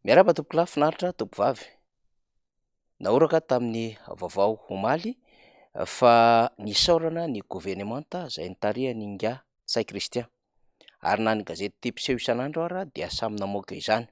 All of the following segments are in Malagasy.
Miarahaba tompoko lahy, finaritra tompovavy. Nahoraka tamin'ny vaovao omaly fa nisaorana ny gouvernemanta izay nitarihany Inga Tsay Christian, ary na ny gazety Tia Piseho isan'andro ara dia samy namoaka izany.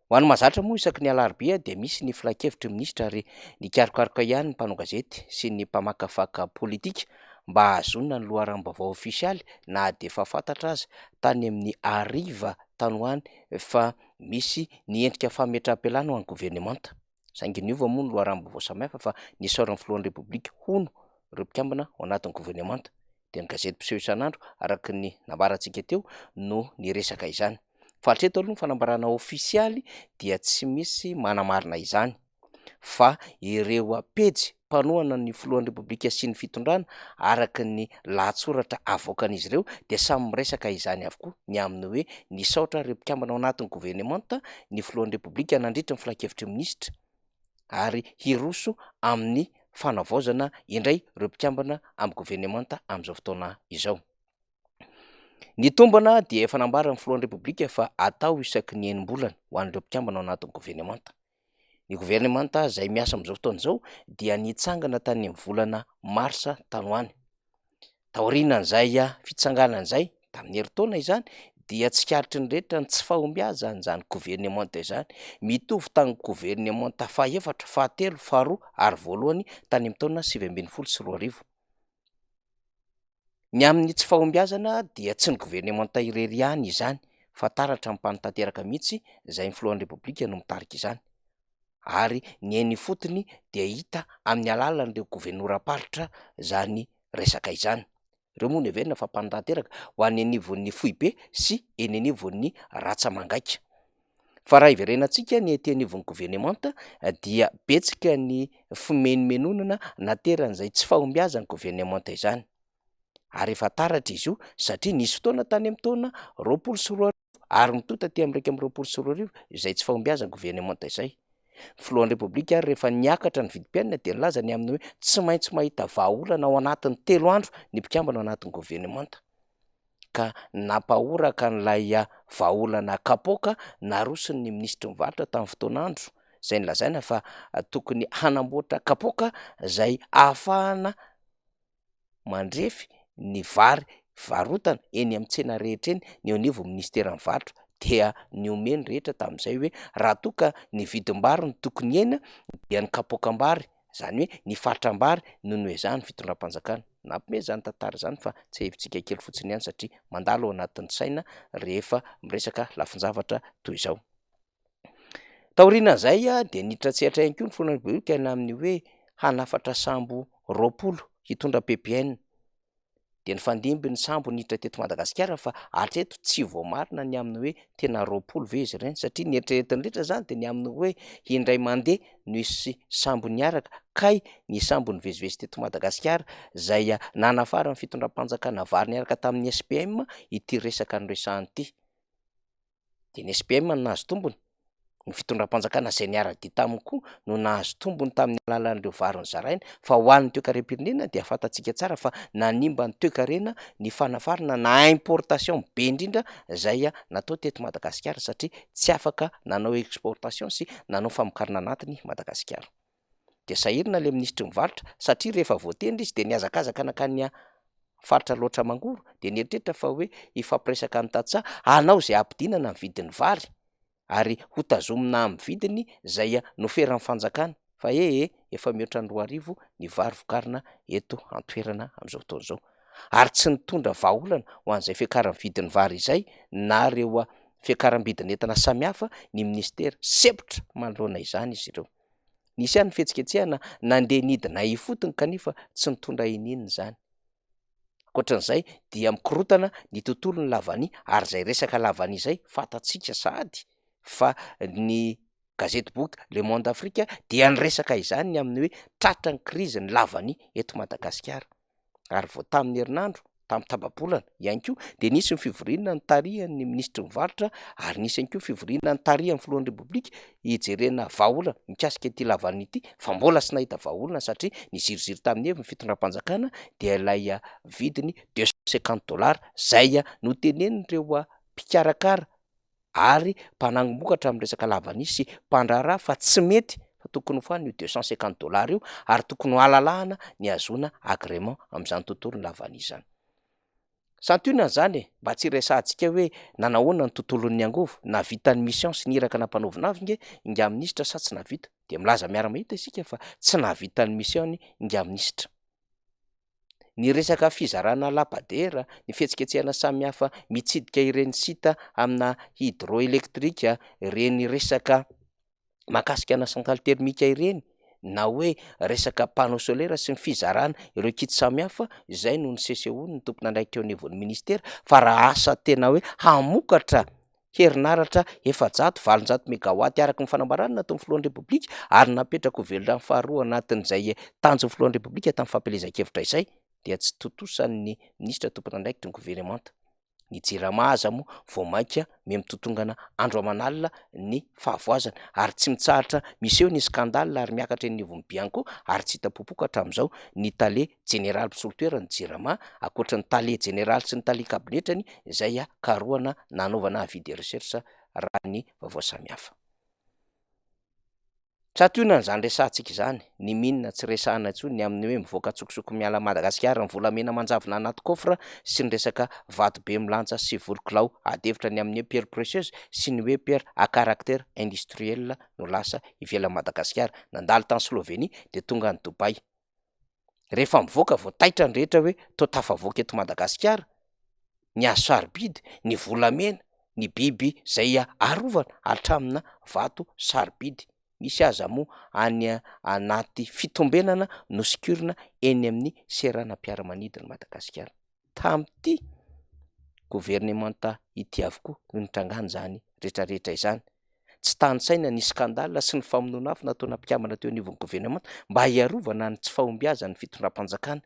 Ho an'ny mahazatra moa isaky ny alarobia dia misy ny filan-kevitry minisitra ary nikarokaroka ihany ny mpanao gazety sy ny mpamakafaka politika mba ahazonina ny loharanom-baovao ofisialy na dia efa fantatra aza tany amin'ny ariva tanoany fa misy ny endrika fametram-pialana ho an'ny gouvernemanta. Saingy niova moa ny loharanom-baovao samihafa fa nisaoran'ny filohan'ny repoblika hono ireo mpikambana ao anatin'ny gouvernemanta. Dia ny gazety Piseho isan'andro araky ny nambarantsika teo no niresaka izany. Fa hatreto aloha ny fanambarana ofisialy dia tsy misy manamarina izany, fa ireo pejy mpanohana ny filohan'ny repoblika sy ny fitondrana araky ny lahatsoratra avoakan'izy ireo dia samy miresaka izany avokoa, ny amin'ny hoe nisaotra ireo mpikambana ao anatin'ny gouvernemanta ny filohan'ny repoblika nandritra ny filan-kevitry minisitra ary hiroso amin'ny fanavaozana indray ireo mpikambana amin'ny gouvernemanta amin'izao fotoana izao. Ny tombana dia efa nambaran'ny filohan'ny repoblika fa atao isaky ny enim-bolana ho an'ireo mpikambana ao anatin'ny gouvernemanta. Ny gouvernemanta izay miasa amin'izao fotoana izao dia nitsangana tany amin'ny volana marsa tanoany. Taorianan'izay fitsanganan'izay tamin'ny herintaona izany dia tsikaritry ny rehetra ny tsy fahombiazana izany gouvernemanta izany, mitovy tamin'ny gouvernemanta fahaefatra, fahatelo, faharoa ary voalohany tany amin'ny taona 2024. Ny amin'ny tsy fahombiazana dia tsy ny gouvernemanta irery ihany izany fa taratra amin'ny mpanotanteraka mihitsy izay ny filohan'ny repoblika no mitarika izany, ary ny eny fotony dia hita amin'ny alalan'ireo governoram-paritra izany resaka izany. Ireo moa ny heverina fa mpanotanteraka ho any anivon'ny Fohibe sy eny anivon'ny Ratsamangaika. Fa raha iverenantsika ny ety anivon'ny gouvernemanta dia betsika ny fimenomenonana nateran'izay tsy fahombiazan'ny gouvernemanta izany. Ary efa taratra izy io satria nisy fotoana tany amin'ny taona 2024 ary mitota aty amin'ny 2025 izay tsy fahombiazan'ny gouvernemanta izay. Filohan'ny repoblika ary rehefa niakatra ny vidim-piainana dia nilaza ny amin'ny hoe tsy maintsy mahita vahaolana ao anatin'ny 3 andro ny mpikambana ao anatin'ny gouvernemanta, ka napahoraka n'ilay vahaolana kapoaka narosiny ministry mivarotra tamin'ny fotoan'andro izay nilazaina fa tokony hanamboatra kapoaka izay ahafahana mandrefy ny vary varotana eny amin'ny tsena rehetra eny ny eo anivon'ny ministera mivarotra, dia ny omeny rehetra tamin'izay hoe raha toa ka ny vidim-bary ny tokony ena dia ny kapoakam-bary, izany hoe ny fatram-bary no noezahany fitondram-panjakana. Nampime izany tantara izany fa tsy hevitsika kely fotsiny ihany satria mandalo ao anatin'ny saina rehefa miresaka lafin-javatra toy izao. Taorianan'izay dia nitratsehatra ihany koa ny filohan'ny repoblika na amin'ny hoe hanafatra sambo 20 hitondra PPN. Dia ny fandimby ny sambo niditra teto Madagasikara fa hatreto tsy voamarina ny amin'ny hoe tena 20 ve izy ireny, satria ny eritreretiny rehetra izany dia ny amin'ny hoe indray mandeha no hisy sambo niaraka kay ny sambo nivezivezy teto Madagasikara izay nanafara ny fitondram-panjakana vary niaraka tamin'ny SPM ity resaka noresahany ity. Dia ny SPM no nahazo tombony, ny fitondram-panjakana izay niara-dia taminy koa no nahazo tombony tamin'ny alalan'ireo vary nizaraina, fa ho an'ny toe-karena-pirenena dia fantatsika tsara fa nanimba ny toe-karena ny fanafarana na importation be indrindra izay natao teto Madagasikara satria tsy afaka nanao exportation sy nanao famokarana anatiny Madagasikara. Dia sahirina ilay ministry mivarotra satria rehefa voatendry izy dia niazakazaka nakany faritra loatra mangoro dia nieritreritra fa hoe ifampiresaka ny tantsaha hanao izay ampidinana ny vidin'ny vary ary ho tazomina amin'ny vidiny izay noferan'ny fanjakana, fa efa mihoatra ny 2,000 ny vary vokarina eto an-toerana amin'izao fotoana izao, ary tsy nitondra vahaolana ho an'izay fiakaran'ny vidin'ny vary izay na ireo fiakaram-bidiny entana samihafa ny ministera, sepotra manoloana izany izy ireo. Nisy ihany ny fihetsiketsehana nandeha nidina ifotony kanefa tsy nitondra inonina izany. Ankoatran'izay dia mikorotana ny tontolon'ny lavany ary izay resaka lavany izay fantatsika sahady fa ny gazety boky Le Monde Afrique dia niresaka izany ny amin'ny hoe tratra ny krizy ny lavany eto Madagasikara, ary vao tamin'ny herinandro tamin'ny tababolana ihany koa dia nisy ny fivoriana ny tarihan'ny ministry mivarotra ary nisy ihany koa fivoriana ny tarihan'ny filohan'ny repoblika hijerena vahaolana mikasika ity lavany ity, fa mbola tsy nahita vahaolana satria ny ziroziry tamin'ny heviny fitondram-panjakana dia ilay vidiny $250 izay notenenin'ireo mpikarakara ary mpanangom-bokatra amin'ny resaka lavanisy sy mpandraharaha fa tsy mety fa tokony ho fany io $250 io ary tokony ho alalahana ny azona agrément amin'izany tontolo ny lavanisy zany. Santionana zany mba tsy resahantsika hoe nanahoana ny tontolon'ny angovo, navita ny mission sy niraka nampanaovinavy inga minisitra sa tsy navita, de milaza miara-mahita isika fa tsy navita ny mission inga minisitra. Ny resaka fizarana lapadera, ny fihetsiketsehana samihafa mitsidika ireny sita amina hydroelektrika, ireny resaka mahakasika na centrale termika ireny, na hoe resaka panneau solaire sy ny fizarana ireo kit samihafa, izay no ny CCO ny tompona andraikitra eo anivon'ny ministera, fa raha asa tena hoe hamokatra herinaratra 700-valonjato megawaty araka ny fanambarana nataon'ny filohan'ny repoblika ary napetraka ho velona amin'ny faharoa anatin'izay tanjon'ny filohan'ny repoblika tamin'ny fampelezan-kevitra izay, dia tsy totosan'ny ministra tompona andraikitra ny gouvernemanta. Ny JIRAMA aza moa vao mainka mitotongana andro aman'alina ny fahavoazana ary tsy mitsahatra miseho ny skandale ary miakatra eny anivon'ny Bianco ary tsy hita popoka hatramin'izao ny tale jeneraly mpisolotoera ny JIRAMA, akoatra ny tale jeneraly sy ny tale kabinetrany izay karohana nanaovana avis de recherche raha ny vaovao samihafa. Santionana zany resahantsika izany, ny minina tsy resahana intsony ny amin'ny hoe mivoaka tsokosoko miala Madagasikara ny volamena manjavona anaty kofra sy ny resaka vato be milanja sy volokilao adevitra ny amin'ny hoe pierre précieuse sy ny hoe pierre à caractère industriel no lasa ivela Madagasikara, nandalo tany Slovenie de tonga any Dubai. Rehefa mivoaka vao taitra ny rehetra hoe tô tafavoaka eto Madagasikara, ny azo sarobidy, ny volamena, ny biby zay arovana hatramina vato sarobidy. Misy aza moa any anaty fitombenana nosikirina eny amin'ny seranam-piaramanidina Madagasikara. Tam'ty gouvernemanta ity avokoa no nitrangany zany rehetrarehetra izany. Tsy tany-tsaina ny skandala sy ny famonoana afo nataona mpikambana teo anivon'ny gouvernemanta mba hiarovana ny tsy fahombiazan'ny fitondram-panjakana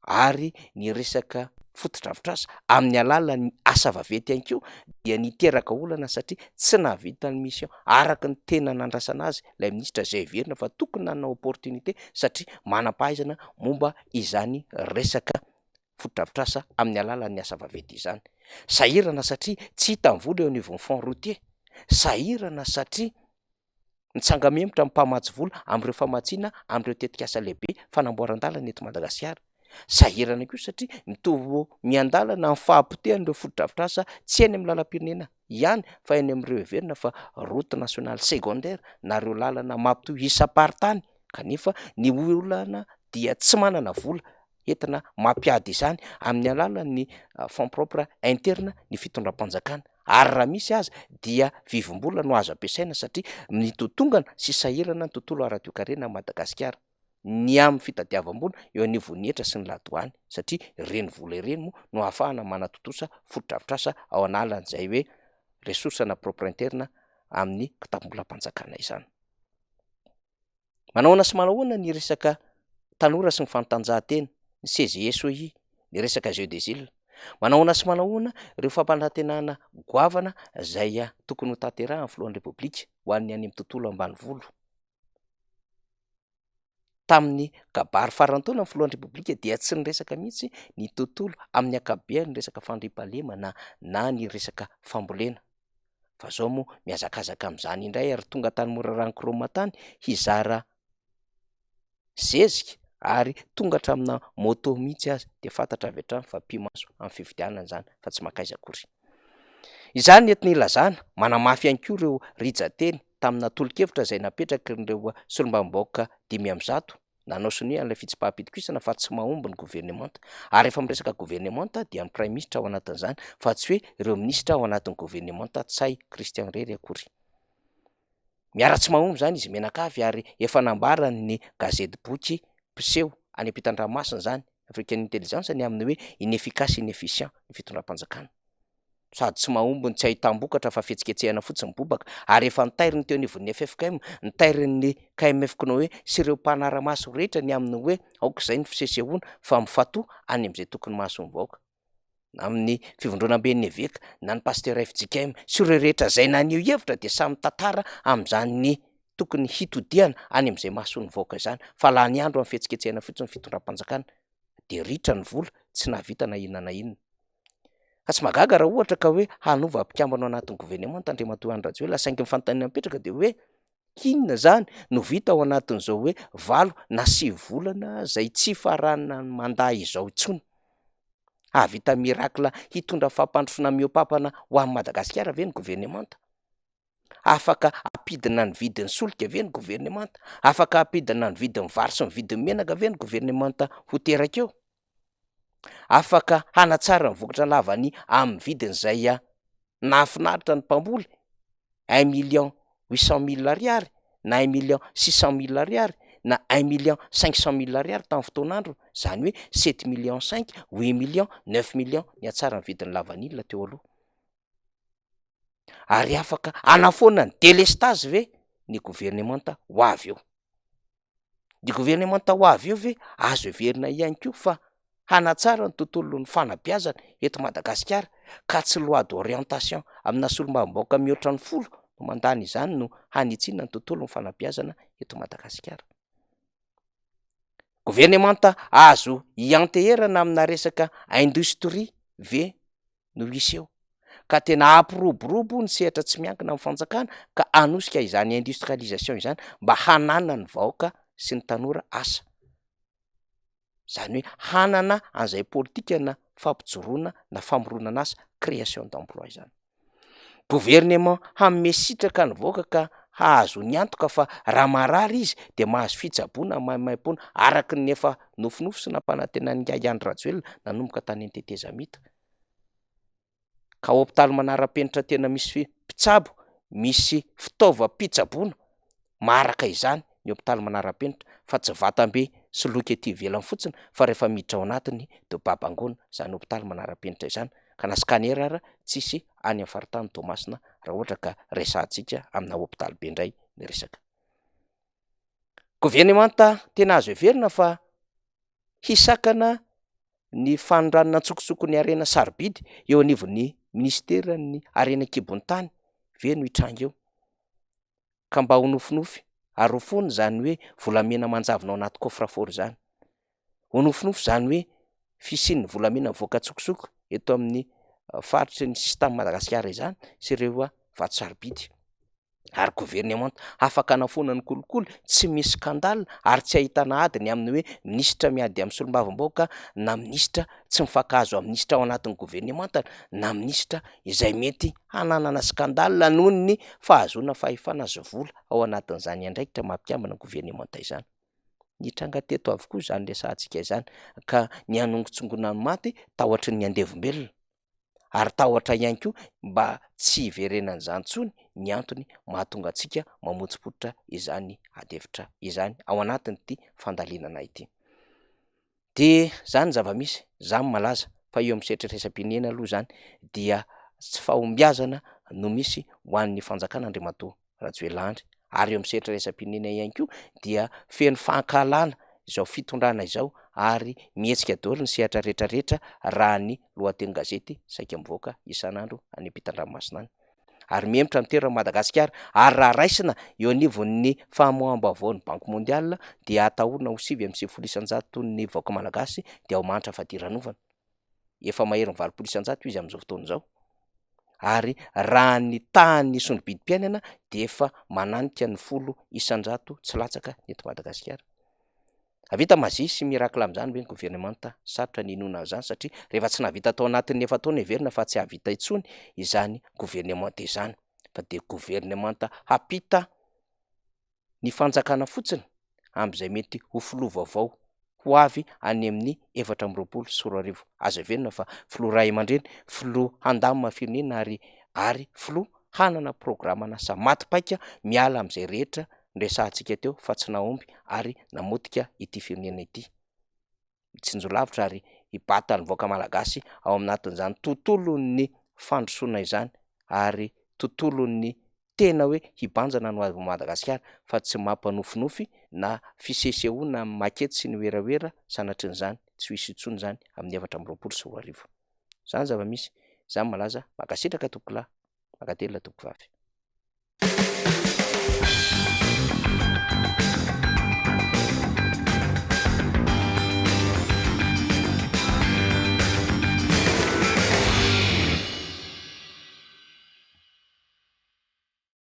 ary ny resaka fotodrafitrasa amin'ny alalan'ny asa vaventy ihany koa dia niteraka olana satria tsy nahavita ny mission araka ny tena nandrasana azy ilay ministra zay heverina fa tokony nanana opportunité satria manam-pahaizana momba izany resaka fotodrafitrasa amin'ny alalan'ny asa vaventy izany. Sahirana satria tsy hita ny vola eo anivon'ny fond routier, sahirana satria nitsangamemotra amin'ny mpamatsy vola amin'ireo famatsiana amin'ireo tetikasa lehibe fanamboaran-dalana eto Madagasikara. Sahirana koa satria mitovy miandalana amin'ny fahapotehan'ireo fotodrafitrasa tsy eny amin'ny lalam-pirenena ihany fa eny amin'ireo heverina fa route nationale secondaire na ireo lalana mampitohy isam-paritany, kanefa ny olana dia tsy manana vola entina mampiady izany amin'ny alalan'ny fond propre interne ny fitondram-panjakana, ary raha misy aza dia vivim-bola no azo ampiasaina satria mitotongana sy sahirana ny tontolo ara-toe-karena Madagasikara ny amin'ny fitadiavam-bola eo anivon'ny hetra sy ny ladoany satria ireny vola ireny moa no ahafahana manatotosa fotodrafitrasa ao analan'izay hoe resource na propre interne amin'ny kitapo-bolam-panjakana izany. Manahoana sy manahoana ny resaka tanora sy ny fanatanjahantena, ny CGSOI, ny resaka Jeux des Îles, manahoana sy manahoana ireo fampanantenana goavana izay tokony ho tanterahan'ny filohan'ny repoblika ho an'ny any amin'ny tontolo ambanivolo. Tamin'ny kabary farantaona ny filohan'ny repoblika dia tsy niresaka mihitsy ny tontolo amin'ny ankapobeny ny resaka fandriampahalemana na ny resaka fambolena. Fa zao moa mihazakazaka amin'izany indray ary tonga tany mora ranokoromatany hizara zezika ary tonga hatramina moto mihitsy azy de fantatra avy hatrany fa mpimaso amin'ny fifidianana zany fa tsy makaiza akory. Izany entina ilazana manamafy ihany koa ireo rijateny tamina tolo-kevitra izay napetraka ireo solombambaoka 500 nanao sonia an'ilay fitsim-pahapitokisana fa tsy mahomby ny gouvernemanta, ary efa miresaka gouvernemanta dia ny prime ministre ao anatin'izany fa tsy hoe ireo ministra ao anatin'ny gouvernemanta tsay Christian Rery akory. Miara tsy mahomby zany izy menakavy ary efa nambarany ny gazety boky mpiseho any ampitan-dranomasina zany African Intelligence ny amin'ny hoe inefficace inefficient ny fitondram-panjakana. Sady tsy mahomby ny tsy ahitam-bokatra fa fihetsiketsehana fotsiny bobaka ary efa nitairiny teo anivon'ny FFKM, nitairin'ny KMF Knoe sy ireo mpanara-maso rehetra ny amin'ny hoe aok'izay ny fisesehoana fa mifatoa any amin'izay tokony maso ny vahoaka. Amin'ny fivondrona ben'ny eveka na ny pasteur FJKM sy ireo rehetra izay nanio hevitra dia samy tantara amin'izany tokony hitodiana any amin'izay maso ny vahoaka izany, fa laha ny andro amin'ny fihetsiketsehana fotsiny fitondram-panjakana de ritra ny vola tsy nahavita na inona na inona. Ka tsy magaga raha ohatra ka hoe hanova mpikambana ao anatin'ny gouvernement Andriamatoa Andrajoelina saingy mifanontanina mipetraka de hoe inona zany no vita ao anatin'izao hoe 8 na 9 volana zay tsy farana mandaha izao intsony. Havita mirakla hitondra fampandrosoana mihoapapana ho an'ny Madagasikara ve ny gouvernement? Afaka apidina ny vidin'ny solika ve ny gouvernement? Afaka apidina ny vidin'ny vary sy ny vidin'ny menaka ve ny gouvernement ho teraka eo? Afaka hanatsara ny vokatra lavany amin'ny vidiny izay nahafinaritra ny mpamboly 1,800,000 ariary na 1,600,000 na 1,500,000 ariary tamin'ny fotoan'andro, zany hoe 7,500,000, 8,000,000, 9,000,000 ny atsara ny vidin'ny lavanilina teo aloha. Ary afaka anafoana ny délestage ve ny gouvernement ho avy eo? Ny gouvernement ho avy eo ve azo heverina ihany koa fa hanatsara ny tontolon'ny fanabeazana eto Madagasikara ka tsy loi d'orientation amina solombavambaoaka mihoatra ny 10 no mandany izany no hanitsina ny tontolon'ny fanabeazana eto Madagasikara. Gouvernement azo ianteherana amina resaka industrie ve no hisy eo, ka tena ampiroborobo ny sehatra tsy miankina amin'ny fanjakana ka anosika izany industrialisation izany mba hanana ny vahoaka sy ny tanora asa. Zany hoe hanana an'izay politika na fampijoroana na famoronana asa, création d'emploi izany. Gouvernement hanome sitraka ny vahoaka ka hahazo ny antoka fa raha marary izy de mahazo fitsaboana maimaimpoana araky ny efa nofinofy sy nampanantenan'i Andry Rajoelina nanomboka tany Antetezamita. Ka hôpitaly manara-penitra tena misy mpitsabo, misy fitaovam-pitsaboana maraka izany ny hôpitaly manara-penitra fa tsy vatam-be sy loka ety ivelany fotsiny fa rehefa miditra ao anatiny de babangona zany hôpitaly manara-penitra izany. Ka na scanner ara tsisy any amin'ny faritany Toamasina raha ohatra ka resahantsika amina hôpitaly be indray ny resaka. Gouvernement tena azo heverina fa hisakana ny fanondranana tsokosoko ny harena sarobidy eo anivon'ny ministeran'ny harena kibon'ny tany ve no hitranga eo, ka mba ho nofinofy ary ho fony zany hoe volamena manjavona ao anaty coffre-fort zany. Ho nofinofy zany hoe fisian'ny volamena mivoaka tsokosoko eto amin'ny faritry ny sista Madagasikara izany sy ireo vato sarobidy. Ary gouvernement afaka anafoana ny kolikoly tsy misy scandale ary tsy ahitana adiny amin'ny hoe ministra miady amin'ny solombavambaoaka na ministra tsy mifankahazo amin'ny ministra ao anatin'ny gouvernement na ministra izay mety hananana scandale noho ny fahazoana fahefana zovola ao anatin'izany andraikitra mampikambana gouvernement izany. Nitranga teto avokoa zany resahantsika izany ka ny anongotsongona ny maty tahotra ny andevombelona ary tahotra ihany koa mba tsy hiverenana izany intsony ny antony mahatonga antsika mamotsipotitra izany adevitra izany ao anatin'ity fandalinana ity. De zany zava-misy, zany malaza fa eo amin'ny setratresa-pirenena aloha zany dia tsy fahombiazana no misy ho an'ny fanjakana Andriamatoa Rajoelina ary eo amin'ny setratresa-pirenena ihany koa dia feno fankalana izao fitondrana izao ary mihetsika daholo ny sehatra rehetrarehetra raha ny lohateny gazety saika mivoaka isan'andro any ampitan-dranomasina any. Ary miemitra ny toerana Madagasikara ary raha raisina eo anivon'ny famoaham-baovao ny Banky Mondiale dia atahorana ho 7,9 ny vahoaka malagasy dia ao manitra fadiran'ovana. Efa mahery ny 20% izy amin'izao fotoana izao. Ary raha ny tahan'ny sonobidi-piainana dia efa mananika ny 10% tsy latsaka eto Madagasikara. Avita mazia sy mirakla amin'izany be ny gouvernement, sarotra ny inona an'izany satria rehefa tsy nahavita tao anatin'ny efa taona heverina fa tsy havita intsony izany gouvernement izany fa de gouvernement hapita ny fanjakana fotsiny amin'izay mety ho filoha vaovao ho avy any amin'ny 2024. Azo heverina fa filoha ray aman-dreny, filoha handamina firenena ary filoha hanana programana sa maty-paika miala amin'izay rehetra resahantsika teo fa tsy nahomby ary namotika ity firenena ity. Mitsinjolavitra ary hibata ny vahoaka malagasy ao aminatin'izany tontolon'ny fandrosoana izany ary tontolon'ny tena hoe hibanjana no avy Madagasikara fa tsy mampanofinofy na fisesehoana makety sy ny werawera sanatrin'izany tsy hisy intsony zany amin'ny 2024. Zany zava-misy, zany malaza, makasitraka tompokolahy, makatelina tompokivavy.